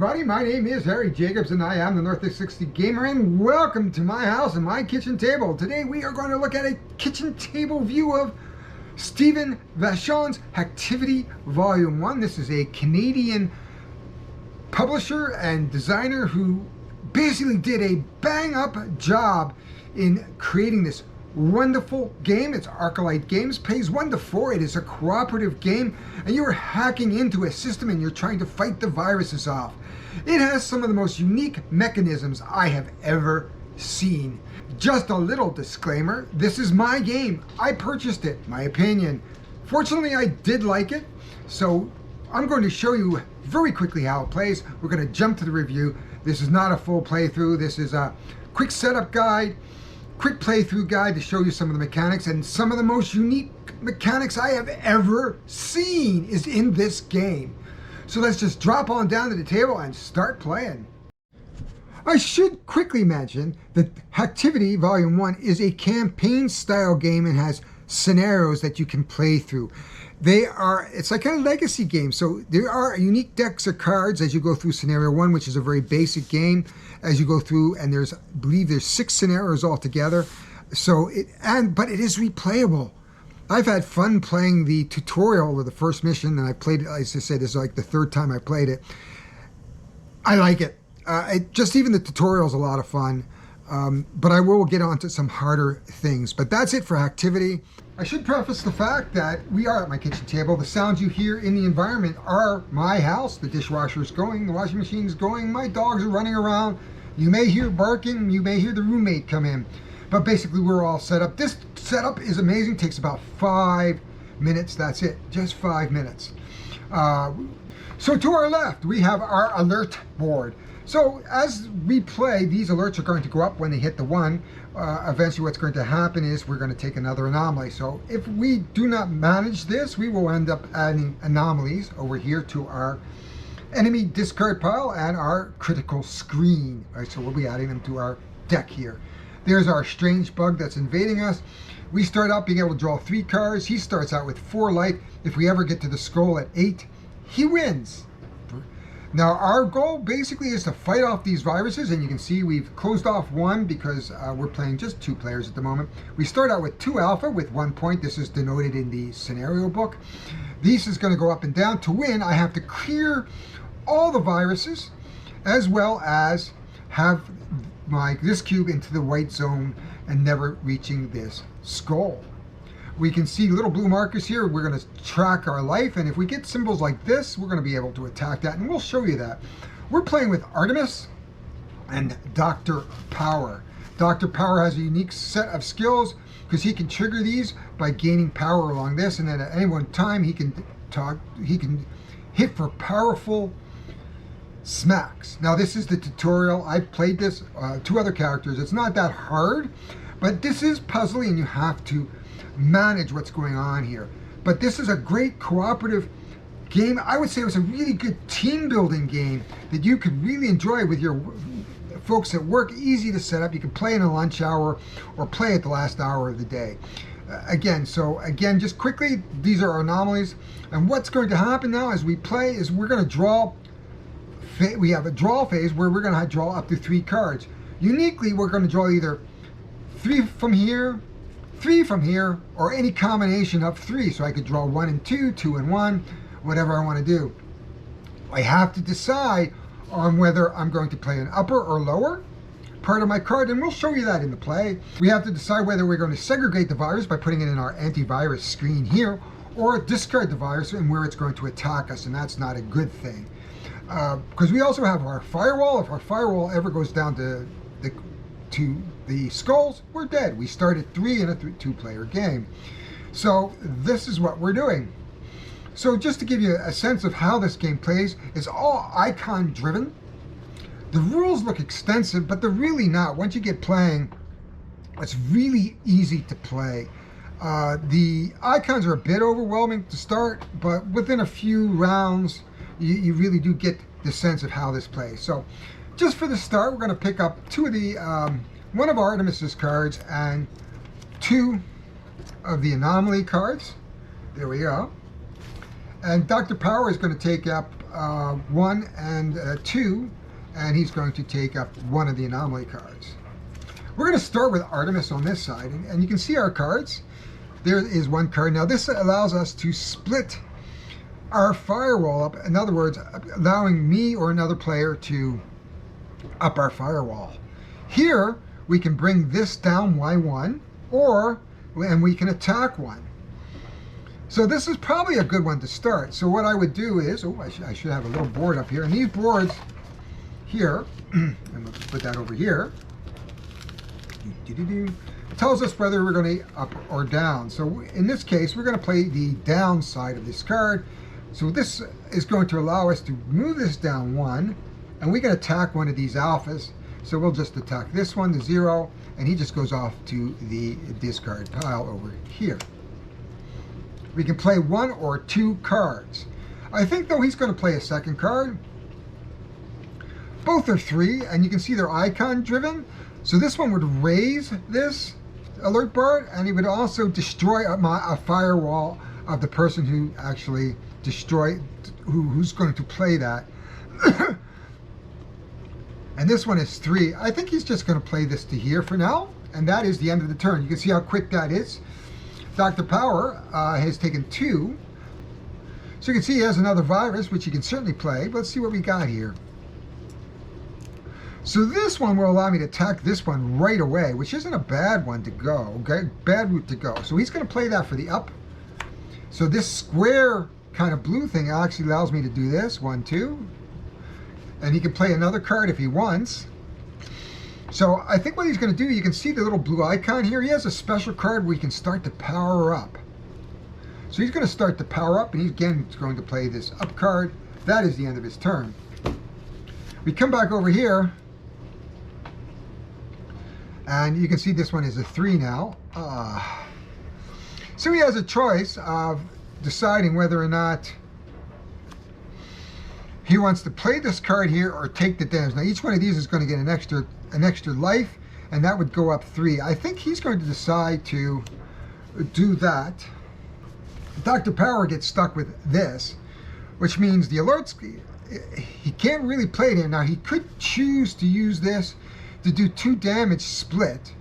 everybody, my name is Harry Jacobs and I am the North 360 Gamer, and welcome to my house and my kitchen table. Today we are going to look at a kitchen table view of Stephen Vachon's Hactivity Volume 1. This is a Canadian publisher and designer who basically did a bang-up job in creating this wonderful game. It's Arclight Games, pays 1 to 4. It is a cooperative game, and you're hacking into a system and you're trying to fight the viruses off. It has some of the most unique mechanisms I have ever seen. Just a little disclaimer, this is my game. I purchased it, my opinion. Fortunately, I did like it, so I'm going to show you very quickly how it plays. We're going to jump to the review. This is not a full playthrough. This is a quick setup guide, quick playthrough guide to show you some of the mechanics, and some of the most unique mechanics I have ever seen is in this game. So let's just drop on down to the table and start playing. I should quickly mention that Hactivity Volume 1 is a campaign style game and has scenarios that you can play through. It's like a legacy game, so there are unique decks of cards as you go through scenario 1, which is a very basic game as you go through, and I believe there's 6 scenarios altogether. But it is replayable. I've had fun playing the tutorial or the first mission, and I played it, as I said, this is like the 3rd time I played it. I like it. Just even the tutorial is a lot of fun. But I will get on to some harder things. But that's it for Hactivity. I should preface the fact that we are at my kitchen table. The sounds you hear in the environment are my house. The dishwasher is going, the washing machine is going, my dogs are running around. You may hear barking, you may hear the roommate come in. But basically we're all set up. This setup is amazing, takes about 5 minutes, that's it, just 5 minutes. So to our left, we have our alert board. So as we play, these alerts are going to go up when they hit the 1. Eventually what's going to happen is we're going to take another anomaly. So if we do not manage this, we will end up adding anomalies over here to our enemy discard pile and our critical screen. Right, so we'll be adding them to our deck here. There's our strange bug that's invading us. We start out being able to draw 3 cards. He starts out with 4 life. If we ever get to the skull at 8, he wins. Now our goal basically is to fight off these viruses, and you can see we've closed off 1 because we're playing just 2 players at the moment. We start out with 2 alpha with 1 point. This is denoted in the scenario book. This is going to go up and down. To win, I have to clear all the viruses as well as have this cube into the white zone and never reaching this skull. We can see little blue markers here. We're going to track our life, and if we get symbols like this, we're going to be able to attack that, and we'll show you that. We're playing with Artemis and Dr. Power. Dr. Power has a unique set of skills because he can trigger these by gaining power along this, and then at any one time he can hit for powerful smacks. Now this is the tutorial. I've played this 2 other characters. It's not that hard, but this is puzzly and you have to manage what's going on here. But this is a great cooperative game. I would say it was a really good team building game that you could really enjoy with your folks at work. Easy to set up. You can play in a lunch hour or play at the last hour of the day. Again, just quickly, these are our anomalies, and what's going to happen now as we play is we're going to draw. We have a draw phase where we're going to draw up to 3 cards. Uniquely, we're going to draw either 3 from here, 3 from here, or any combination of 3. So I could draw 1 and 2, 2 and 1, whatever I want to do. I have to decide on whether I'm going to play an upper or lower part of my card, and we'll show you that in the play. We have to decide whether we're going to segregate the virus by putting it in our antivirus screen here, or discard the virus and where it's going to attack us, and that's not a good thing. Because we also have our firewall. If our firewall ever goes down to the skulls, we're dead. We start at 3 in a 2-player game. So this is what we're doing. So just to give you a sense of how this game plays, it's all icon driven. The rules look extensive, but they're really not. Once you get playing, it's really easy to play. The icons are a bit overwhelming to start, but within a few rounds, you really do get the sense of how this plays. So just for the start, we're going to pick up 2 of the, one of Artemis's cards and 2 of the anomaly cards. There we go. And Dr. Power is going to take up 1 and 2, and he's going to take up one of the anomaly cards. We're going to start with Artemis on this side, and you can see our cards. There is one card. Now this allows us to split our firewall up. In other words, allowing me or another player to up our firewall. Here we can bring this down Y1, and we can attack one. So this is probably a good one to start. So what I would do is, I should have a little board up here, and these boards here, and we'll put that over here, tells us whether we're going to up or down. So in this case, we're going to play the down side of this card. So this is going to allow us to move this down 1, and we can attack one of these alphas. So we'll just attack this one to 0, and he just goes off to the discard pile over here. We can play 1 or 2 cards. I think though he's going to play a second card. Both are 3, and you can see they're icon driven. So this one would raise this alert bar, and he would also destroy a firewall of the person who actually destroyed, who's going to play that. And this one is 3. I think he's just going to play this to here for now, and that is the end of the turn. You can see how quick that is. Dr. Power has taken 2. So you can see he has another virus, which he can certainly play. But let's see what we got here. So this one will allow me to attack this one right away, which isn't a bad one to go, okay? Bad route to go. So he's going to play that for the up. So this square kind of blue thing actually allows me to do this, 1, 2. And he can play another card if he wants. So I think what he's going to do, you can see the little blue icon here. He has a special card where he can start to power up. So he's going to start to power up, and he's again going to play this up card. That is the end of his turn. We come back over here, and you can see this one is a 3 now. So he has a choice of deciding whether or not he wants to play this card here or take the damage. Now each one of these is going to get an extra life, and that would go up 3. I think he's going to decide to do that. Dr. Power gets stuck with this, which means the alerts, he can't really play it in. Now he could choose to use this to do 2 damage split,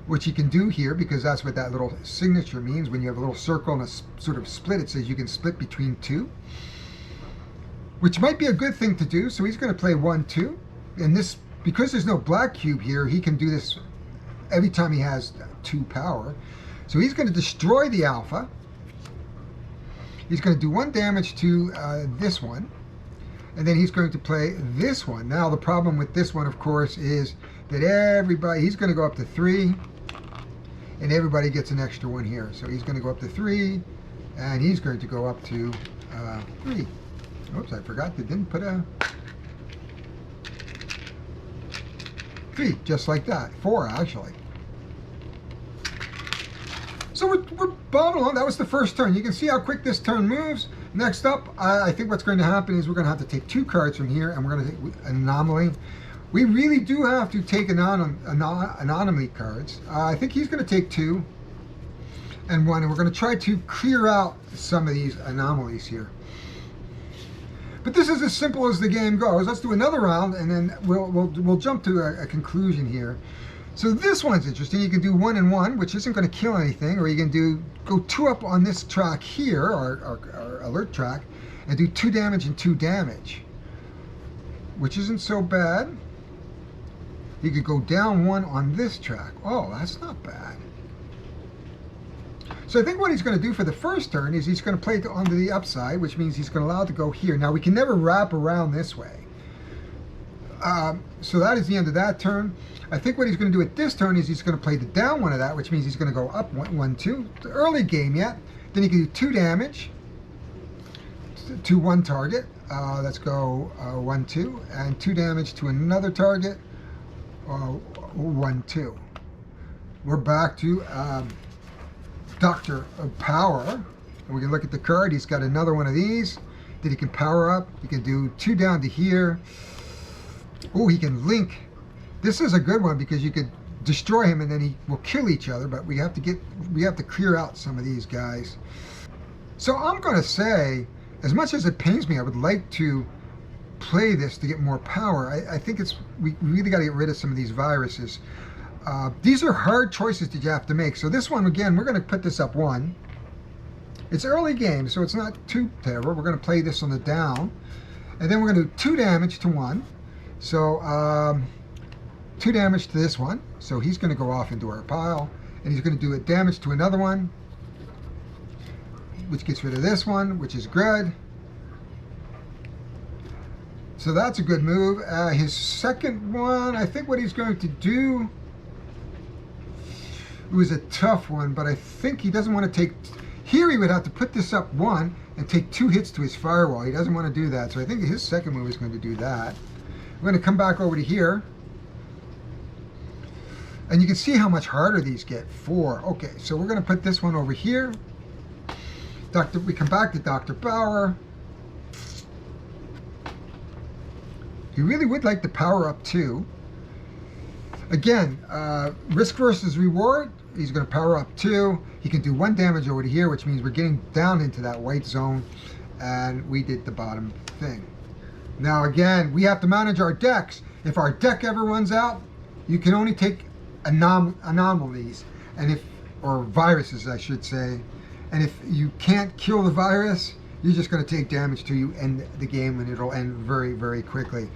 which he can do here because that's what that little signature means. When you have a little circle and a sort of split, it says you can split between 2, which might be a good thing to do. So he's going to play 1, 2, and this, because there's no black cube here, he can do this every time he has 2 power. So he's going to destroy the alpha. He's going to do 1 damage to this one, and then he's going to play this one. Now the problem with this one, of course, is that he's going to go up to 3, and everybody gets an extra 1 here. So he's going to go up to 3, and he's going to go up to 3. Oops, I forgot they didn't put a 3, just like that. 4, actually. So we're bobbing along. That was the first turn. You can see how quick this turn moves. Next up, I think what's going to happen is we're going to have to take 2 cards from here, and we're going to take an anomaly. We really do have to take anomaly cards. I think he's going to take 2 and 1, and we're going to try to clear out some of these anomalies here. But this is as simple as the game goes. Let's do another round, and then we'll jump to a conclusion here. So this one's interesting. You can do 1 and 1, which isn't going to kill anything, or you can go 2 up on this track here, our alert track, and do 2 damage and 2 damage, which isn't so bad. You could go down 1 on this track. Oh, that's not bad. So I think what he's going to do for the first turn is he's going to play it onto the upside, which means he's going to allow it to go here. Now we can never wrap around this way. So that is the end of that turn. I think what he's going to do at this turn is he's going to play the down one of that, which means he's going to go up 1, 2. The early game yet. Then he can do 2 damage to one target. Let's go 1, 2, and 2 damage to another target. 1, 2. We're back to Dr. Power. And we can look at the card. He's got another one of these that he can power up. He can do 2 down to here. Oh, he can link. This is a good one because you could destroy him and then he will kill each other, but we have to clear out some of these guys. So I'm going to say As much as it pains me, I would like to play this to get more power. I think we really got to get rid of some of these viruses. These are hard choices that you have to make. So this one, again, we're going to put this up 1. It's early game, so it's not too terrible. We're going to play this on the down. And then we're going to do 2 damage to 1. So 2 damage to this one. So he's going to go off into our pile. And he's going to do a damage to another one, which gets rid of this one, which is good. So that's a good move. His second one, I think what he's going to do, it was a tough one, but I think he doesn't want to take, here he would have to put this up 1 and take 2 hits to his firewall. He doesn't want to do that. So I think his second move is going to do that. We're going to come back over to here. And you can see how much harder these get. 4. Okay, so we're going to put this one over here. We come back to Dr. Power. He really would like to power up 2. Again, risk versus reward. He's going to power up 2. He can do 1 damage over to here, which means we're getting down into that white zone. And we did the bottom thing. Now again, we have to manage our decks. If our deck ever runs out, you can only take anomalies, or viruses, I should say. And if you can't kill the virus, you're just going to take damage till you end the game, and it'll end very, very quickly.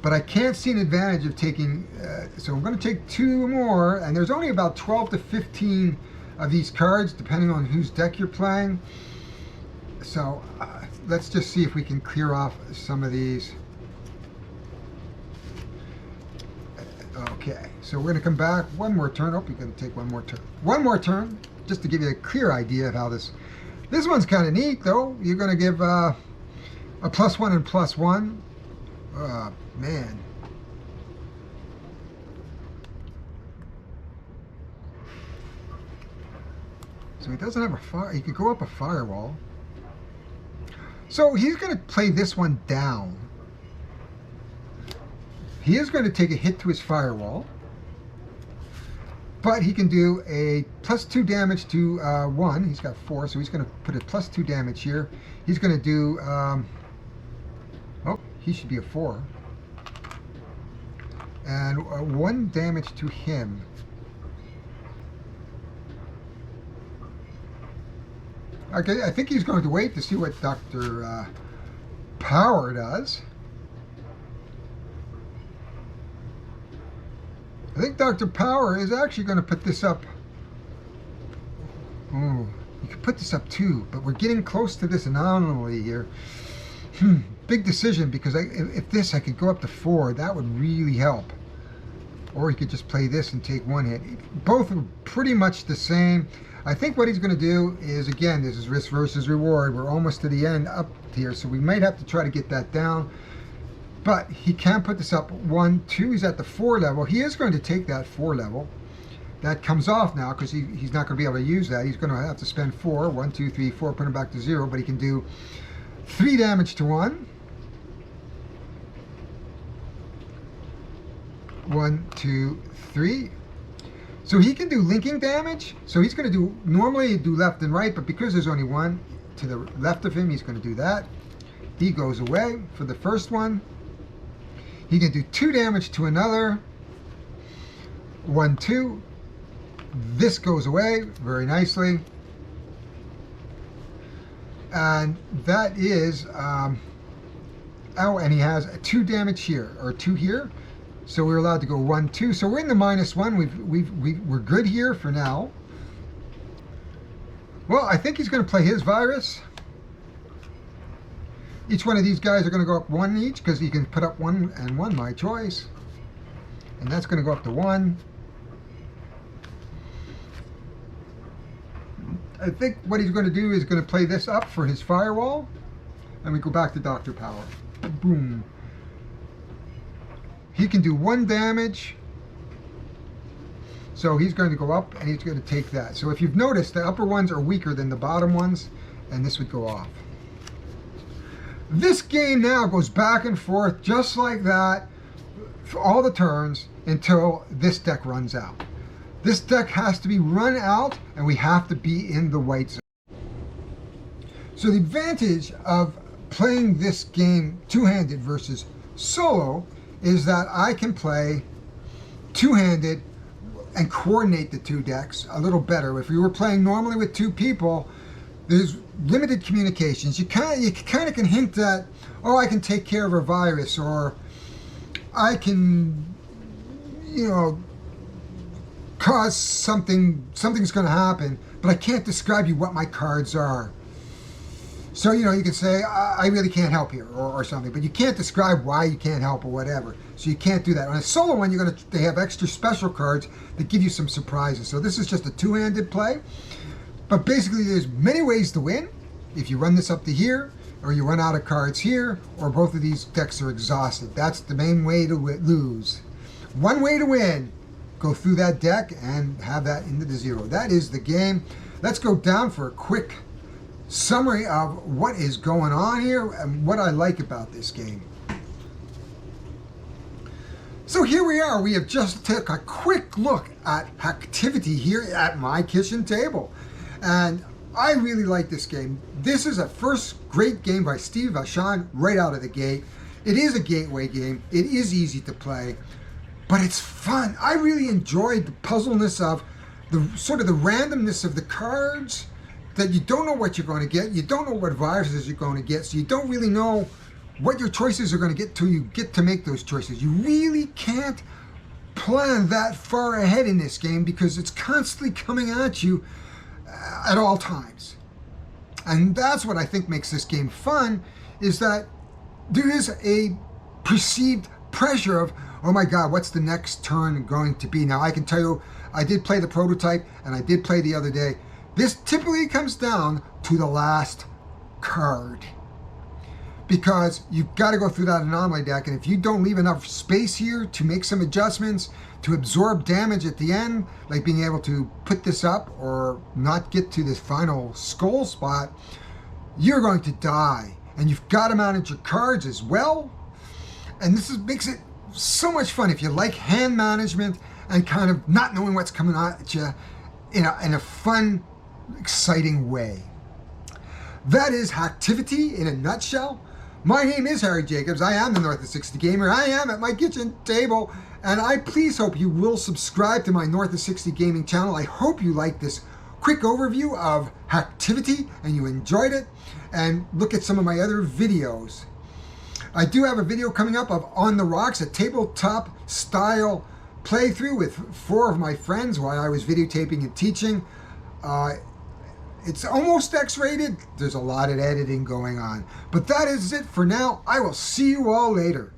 But I can't see an advantage of taking, so I'm going to take 2 more, and there's only about 12 to 15 of these cards, depending on whose deck you're playing. So let's just see if we can clear off some of these. Okay, so we're going to come back 1 more turn. Oh, you're going to take 1 more turn. 1 more turn, just to give you a clear idea of how this one's kind of neat, though. You're going to give a +1 and +1. Oh, man. So he doesn't have a fire. He could go up a firewall. So he's going to play this one down. He is going to take a hit to his firewall, but he can do a +2 damage to 1. He's got 4, so he's going to put a +2 damage here. He's going to do, oh, he should be a 4. And 1 damage to him. Okay, I think he's going to wait to see what Dr. Power does. I think Dr. Power is actually going to put this up. Oh, you could put this up too, but we're getting close to this anomaly here. Big decision, because if I could go up to 4, that would really help. Or he could just play this and take 1 hit. Both are pretty much the same. I think what he's going to do is, again, this is risk versus reward. We're almost to the end up here, so we might have to try to get that down. But he can put this up 1, 2. He's at the 4 level. He is going to take that 4 level. That comes off now because he's not going to be able to use that. He's going to have to spend 4. 1, 2, 3, 4, put him back to 0. But he can do 3 damage to 1. 1, 2, 3. So he can do linking damage. So he's going to do, normally he'd do left and right, but because there's only 1 to the left of him, he's going to do that. He goes away for the first one. He can do 2 damage to another. 1, 2. This goes away very nicely. And that is, oh, and he has 2 damage here, or 2 here. So we're allowed to go 1, 2. So we're in the -1. We're good here for now. Well, I think he's going to play his virus. Each one of these guys are going to go up 1 each, because he can put up 1 and 1, my choice. And that's going to go up to 1. I think what he's going to do is going to play this up for his firewall. And we go back to Dr. Power. Boom. He can do 1 damage. So he's going to go up and he's going to take that. So if you've noticed, the upper ones are weaker than the bottom ones, and this would go off. This game now goes back and forth just like that for all the turns until this deck runs out. This deck has to be run out, and we have to be in the white zone. So the advantage of playing this game two-handed versus solo is that I can play two-handed and coordinate the two decks a little better. If you were playing normally with two people, there's limited communications. You kind of can hint that, oh, I can take care of a virus, or I can, cause something's going to happen, but I can't describe you what my cards are. So, you can say, I really can't help here, or something, but you can't describe why you can't help or whatever. So you can't do that. On a solo one, they have extra special cards that give you some surprises. So this is just a two-handed play. But basically, there's many ways to win. If you run this up to here, or you run out of cards here, or both of these decks are exhausted. That's the main way to lose. One way to win, go through that deck and have that into the zero. That is the game. Let's go down for a quick summary of what is going on here and what I like about this game. So here we are. We have just took a quick look at Hactivity here at my kitchen table. And I really like this game. This is a first great game by Steve Vachon right out of the gate. It is a gateway game. It is easy to play, but it's fun. I really enjoyed the puzzleness of the sort of the randomness of the cards, that you don't know what you're going to get. You don't know what viruses you're going to get, so you don't really know what your choices are going to get till you get to make those choices. You really can't plan that far ahead in this game because it's constantly coming at you at all times. And that's what I think makes this game fun, is that there is a perceived pressure of, oh my God, what's the next turn going to be? Now, I can tell you, I did play the prototype, and I did play the other day. This typically comes down to the last card, because you've got to go through that anomaly deck, and if you don't leave enough space here to make some adjustments, to absorb damage at the end, like being able to put this up or not get to this final skull spot, you're going to die. And you've got to manage your cards as well. And this makes it so much fun if you like hand management and kind of not knowing what's coming at you in a fun, exciting way. That is Hactivity in a nutshell. My name is Harry Jacobs. I am the North of 60 Gamer. I am at my kitchen table, and I please hope you will subscribe to my North of 60 Gaming channel. I hope you like this quick overview of Hactivity and you enjoyed it, and look at some of my other videos. I do have a video coming up of On the Rocks, a tabletop style playthrough with 4 of my friends while I was videotaping and teaching. It's almost X-rated. There's a lot of editing going on. But that is it for now. I will see you all later.